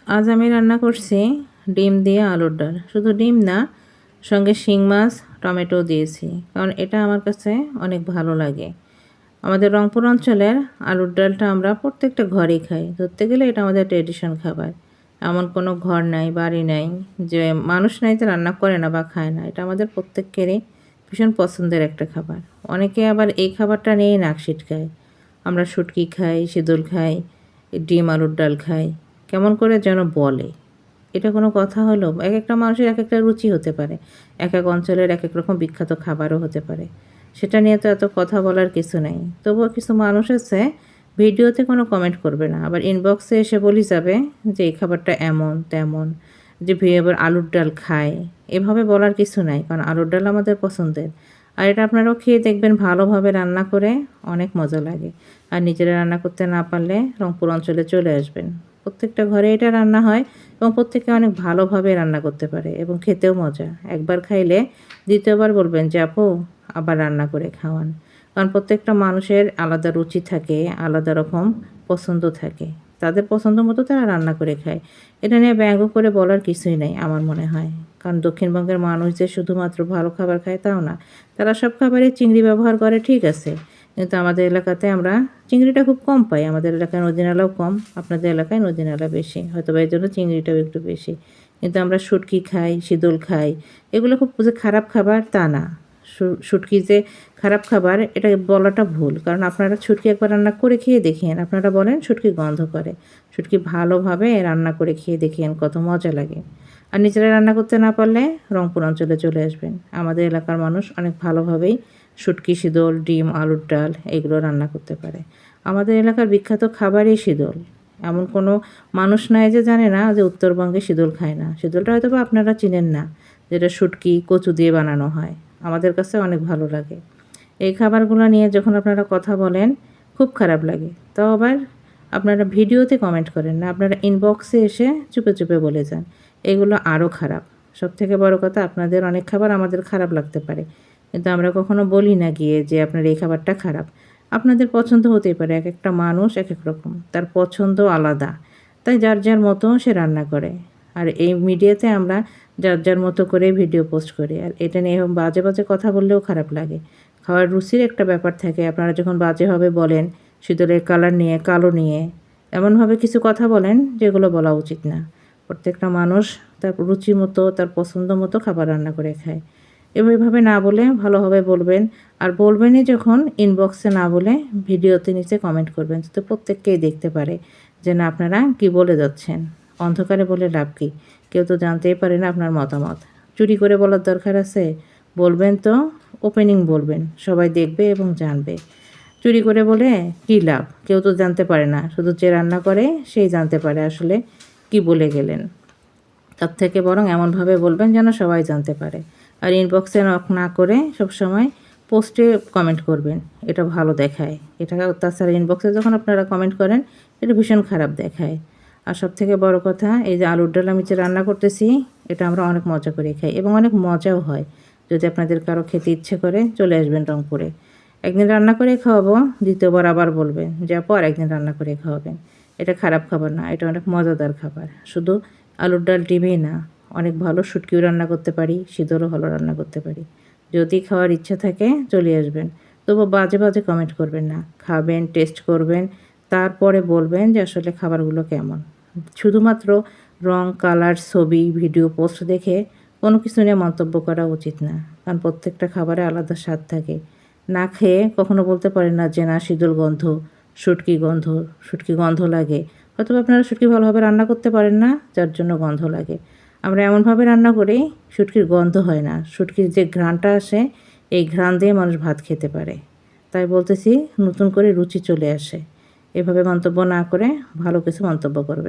আজ আমি রান্না করছি ডিম দিয়ে আলুর ডাল। শুধু ডিম না, সঙ্গে শিং মাছ টমেটো দিয়েছি, কারণ এটা আমার কাছে অনেক ভালো লাগে। আমাদের রংপুর অঞ্চলের আলুর ডালটা আমরা প্রত্যেকটা ঘরেই খাই। ধরতে গেলে এটা আমাদের ট্রেডিশন খাবার। এমন কোনো ঘর নাই, বাড়ি নাই যে মানুষ নাই যে রান্না করে না বা খায় না। এটা আমাদের প্রত্যেকেরই ভীষণ পছন্দের একটা খাবার। অনেকে আবার এই খাবারটা নিয়েই নাক সিটকায়। আমরা শুটকি খাই, শীতল খাই, ডিম আলুর ডাল খাই, কেমন করে যেন বলে। এটা কোনো কথা হলো? এক একটা মানুষের এক একটা রুচি হতে পারে, এক এক অঞ্চলের এক এক রকম বিখ্যাত খাবারও হতে পারে। সেটা নিয়ে তো এত কথা বলার কিছু নেই। তবুও কিছু মানুষ আছে ভিডিওতে কোনো কমেন্ট করবে না, আবার ইনবক্সে এসে বলি যাবে যে এই খাবারটা এমন তেমন, যে আবার আলুর ডাল খায়। এভাবে বলার কিছু নাই, কারণ আলুর ডাল আমাদের পছন্দের। আর এটা আপনারাও খেয়ে দেখবেন, ভালোভাবে রান্না করে অনেক মজা লাগে। আর নিজেরা রান্না করতে না পারলে রংপুর অঞ্চলে চলে আসবেন। প্রত্যেকটা ঘরে এটা রান্না হয় এবং প্রত্যেকে অনেক ভালোভাবে রান্না করতে পারে এবং খেতেও মজা। একবার খাইলে দ্বিতীয়বার বলবেন যে আপু আবার রান্না করে খাওয়ান। কারণ প্রত্যেকটা মানুষের আলাদা রুচি থাকে, আলাদা রকম পছন্দ থাকে। তাদের পছন্দ মতো তারা রান্না করে খায়। এটা নিয়ে ব্যঙ্গ করে বলার কিছুই নেই আমার মনে হয়। কারণ দক্ষিণবঙ্গের মানুষ যে শুধুমাত্র ভালো খাবার খায় তাও না। তারা সব খাবারে চিংড়ি ব্যবহার করে, ঠিক আছে, কিন্তু আমাদের এলাকাতে আমরা চিংড়িটা খুব কম পাই। আমাদের এলাকায় নদী নালাও কম, আপনাদের এলাকায় নদী নালা বেশি, হয়তো বা এই জন্য চিংড়িটাও একটু বেশি। কিন্তু আমরা শুটকি খাই, শীতল খাই, এগুলো খুব যে খারাপ খাবার তা না। শুটকি যে খারাপ খাবার এটা বলাটা ভুল, কারণ আপনারা শুটকি একবার রান্না করে খেয়ে দেখেন, আপনারা বলেন শুটকি গন্ধ করে। শুটকি ভালোভাবে রান্না করে খেয়ে দেখেন কত মজা লাগে। আর নিজেরা রান্না করতে না পারলে রংপুর অঞ্চলে চলে আসবেন। আমাদের এলাকার মানুষ অনেক ভালোভাবেই শুটকি, শীতল, ডিম, আলুর ডাল এগুলো রান্না করতে পারে। আমাদের এলাকার বিখ্যাত খাবারই শীতল। এমন কোনো মানুষ নাই যে জানে না যে উত্তরবঙ্গে শীতল খায় না। শীতলটা হয়তো বা আপনারা চিনেন না, যেটা শুটকি, কচু দিয়ে বানানো হয়। আমাদের কাছে অনেক ভালো লাগে। এই খাবারগুলো নিয়ে যখন আপনারা কথা বলেন খুব খারাপ লাগে। তাও আবার আপনারা ভিডিওতে কমেন্ট করেন না, আপনারা ইনবক্সে এসে চুপে চুপে বলে যান। এগুলো আরও খারাপ। সবথেকে বড় কথা, আপনাদের অনেক খাবার আমাদের খারাপ লাগতে পারে, কিন্তু আমরা কখনো বলি না গিয়ে যে আপনার এই খাবারটা খারাপ। আপনাদের পছন্দ হতেই পারে, এক একটা মানুষ এক এক রকম, তার পছন্দ আলাদা। তাই যার যার মতো সে রান্না করে। আর এই মিডিয়াতে আমরা যার যার মতো করে ভিডিও পোস্ট করি। আর এটা নিয়ে বাজে বাজে কথা বললেও খারাপ লাগে। খাওয়ার রুচির একটা ব্যাপার থাকে। আপনারা যখন বাজেভাবে বলেন, শীতলের কালার নিয়ে, কালো নিয়ে, এমনভাবে কিছু কথা বলেন যেগুলো বলা উচিত না। প্রত্যেকটা মানুষ তার রুচি মতো, তার পছন্দ মতো খাবার রান্না করে খায়। এভাবে না বলে ভালোভাবে বলবেন। আর বলবেনই যখন, ইনবক্সে না বলে ভিডিওতে নিচে কমেন্ট করবেন, যাতে প্রত্যেককেই দেখতে পারে যে না আপনারা কী বলে যাচ্ছেন। অন্ধকারে বলে লাভ কী? কেউ তো জানতেই পারে না আপনার মতামত। চুরি করে বলার দরকার আছে? বলবেন তো ওপেনিং বলবেন, সবাই দেখবে এবং জানবে। চুরি করে বলে কী লাভ? কেউ তো জানতে পারে না, শুধু যে রান্না করে সেই জানতে পারে আসলে কি বলে গেলেন। তার থেকে বরং এমনভাবে বলবেন যেন সবাই জানতে পারে। আর ইনবক্সে নক না করে সবসময় পোস্টে কমেন্ট করবেন, এটা ভালো দেখায়। এটা তাছাড়া ইনবক্সে যখন আপনারা কমেন্ট করেন এটা ভীষণ খারাপ দেখায়। আর সবথেকে বড় কথা, এই যে আলুর ডাল আমি যে রান্না করতেছি, এটা আমরা অনেক মজা করে খাই এবং অনেক মজাও হয়। যদি আপনাদের কারো খেতে ইচ্ছে করে চলে আসবেন রংপুরে, একদিন রান্না করে খাওয়াবো, দ্বিতীয়বার আবার বলবেন যে আপু আর একদিন রান্না করে খাওয়াবেন। এটা খারাপ খাবার না, এটা অনেক মজাদার খাবার। শুধু আলুর ডাল ডিমই না, অনেক ভালো শুটকিও রান্না করতে পারি, শীতলও ভালো রান্না করতে পারি। যদি খাওয়ার ইচ্ছা থাকে চলে আসবেন। তবু বাজে বাজে কমেন্ট করবেন না, খাবেন, টেস্ট করবেন, তারপরে বলবেন যে আসলে খাবারগুলো কেমন। শুধুমাত্র রং, কালার, ছবি, ভিডিও পোস্ট দেখে কোনো কিছু নিয়ে মন্তব্য করা উচিত না, কারণ প্রত্যেকটা খাবারে আলাদা স্বাদ থাকে। না খেয়ে কখনো বলতে পারেন না যে না শীতল গন্ধ, শুটকি গন্ধ লাগে। হয়তো আপনারা শুটকি ভালোভাবে রান্না করতে পারেন না, যার জন্য গন্ধ লাগে। আমরা এমনভাবে রান্না করি শুটকির গন্ধ হয় না, শুটকির যে ঘ্রাণটা আসে এই ঘ্রাণ দিয়ে মানুষ ভাত খেতে পারে। তাই বলতেছি নতুন করে রুচি চলে আসে। এভাবে মন্তব্য না করে ভালো কিছু মন্তব্য করবে।